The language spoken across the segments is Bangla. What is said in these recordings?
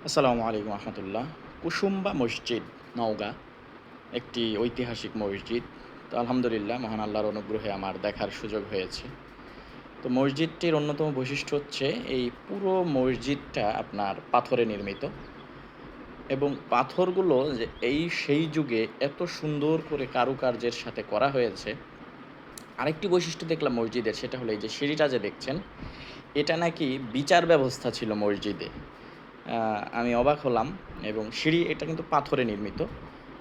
আসসালামু আলাইকুম রহমতুল্লাহ। কুসুম্বা মসজিদ, নওগাঁ, একটি ঐতিহাসিক মসজিদ। তো আলহামদুলিল্লাহ মহান আল্লাহর অনুগ্রহে আমার দেখার সুযোগ হয়েছে। তো মসজিদটির অন্যতম বৈশিষ্ট্য হচ্ছে এই পুরো মসজিদটা আপনার পাথরে নির্মিত এবং পাথরগুলো যে সেই যুগে এত সুন্দর করে কারুকার্যের সাথে করা হয়েছে। আরেকটি বৈশিষ্ট্য দেখলাম মসজিদের, সেটা হলো এই যে সিঁড়িটা যে দেখছেন, এটা নাকি বিচার ব্যবস্থা ছিল মসজিদে। আমি অবাক হলাম। এবং সিঁড়ি এটা কিন্তু পাথরে নির্মিত।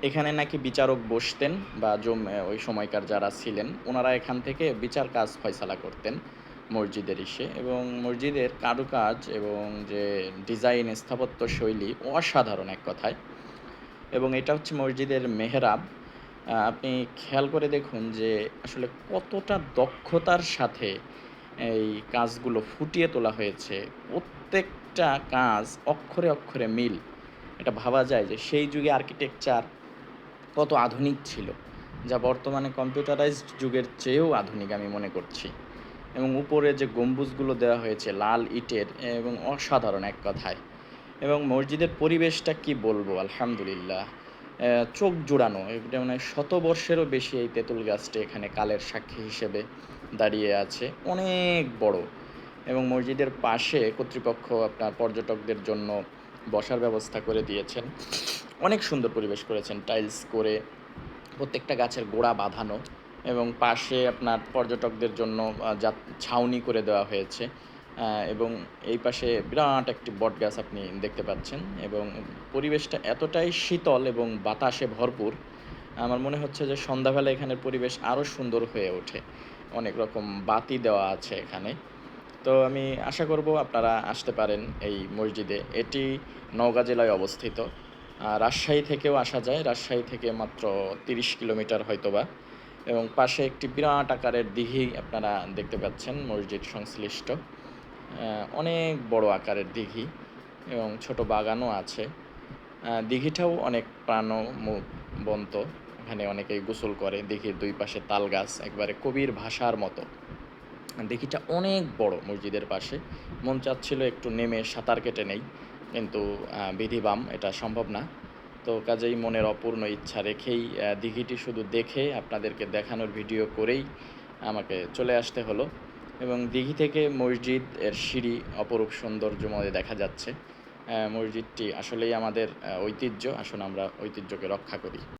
এখানে নাকি বিচারক বসতেন বা ওই সময়কার যারা ছিলেন ওনারা এখান থেকে বিচার কাজ ফয়সালা করতেন মসজিদের ইসে। এবং মসজিদের কারুকাজ এবং যে ডিজাইন স্থাপত্য শৈলী অসাধারণ এক কথায়। এবং এটা হচ্ছে মসজিদের মেহরাব। আপনি খেয়াল করে দেখুন যে আসলে কতটা দক্ষতার সাথে এই কাজগুলো ফুটিয়ে তোলা হয়েছে। প্রত্যেকটা কাজ অক্ষরে, অক্ষরে মিল। এটা ভাবা যায় যে সেই যুগে আর্কিটেকচার কত আধুনিক ছিল, যা বর্তমানে কম্পিউটারাইজড যুগের চেয়েও আধুনিক আমি মনে করছি। এবং উপরে যে গম্বুজগুলো দেওয়া হয়েছে লাল ইটের, এবং অসাধারণ এক কথায়। এবং মসজিদের পরিবেশটা কি বলবো, আলহামদুলিল্লাহ। চোখ জুড়ানো, এটা মানে শতবর্ষেরও বেশি এই তেঁতুল গাছটি এখানে কালের সাক্ষী হিসেবে দাঁড়িয়ে আছে, অনেক বড়। এবং মসজিদের পাশে কর্তৃপক্ষ আপনার পর্যটকদের জন্য বসার ব্যবস্থা করে দিয়েছেন। অনেক সুন্দর পরিবেশ করেছেন, টাইলস করে প্রত্যেকটা গাছের গোড়া বাঁধানো। এবং পাশে আপনার পর্যটকদের জন্য ছাউনি করে দেওয়া হয়েছে। এবং এই পাশে বিরাট একটি বটগাছ আপনি দেখতে পাচ্ছেন। এবং পরিবেশটা এতটাই শীতল এবং বাতাসে ভরপুর, আমার মনে হচ্ছে যে সন্ধ্যাবেলা এখানের পরিবেশ আরও সুন্দর হয়ে ওঠে। অনেক রকম বাতি দেওয়া আছে এখানে। তো আমি আশা করব আপনারা আসতে পারেন এই মসজিদে। এটি নওগাঁ জেলায় অবস্থিত। রাজশাহী থেকেও আসা যায়, রাজশাহী থেকে মাত্র ৩০ কিলোমিটার হয়তোবা। এবং পাশে একটি বিরাট আকারের দিঘি আপনারা দেখতে পাচ্ছেন মসজিদ সংশ্লিষ্ট। অনেক বড় আকারের দিঘি এবং ছোট বাগানও আছে। দিঘিটাও অনেক প্রাণবন্ত। এখানে অনেকেই গোসল করে। দিঘির দুই পাশে তাল গাছ, একবারে কবির ভাষার মতো। দিঘিটা অনেক বড় মসজিদের পাশে। মন চাচ্ছিল একটু নেমে সাঁতার কেটে নেই, কিন্তু বিধিবাম এটা সম্ভব না। তো কাজেই মনের অপূর্ণ ইচ্ছা রেখেই দিঘিটি শুধু দেখে আপনাদেরকে দেখানোর ভিডিও করেই আমাকে চলে আসতে হলো। এবং দিঘি থেকে মসজিদ এর সিঁড়ি অপরূপ সৌন্দর্যময় দেখা যাচ্ছে। মসজিদটি আসলেই আমাদের ঐতিহ্য। আসুন আমরা ঐতিহ্যকে রক্ষা করি।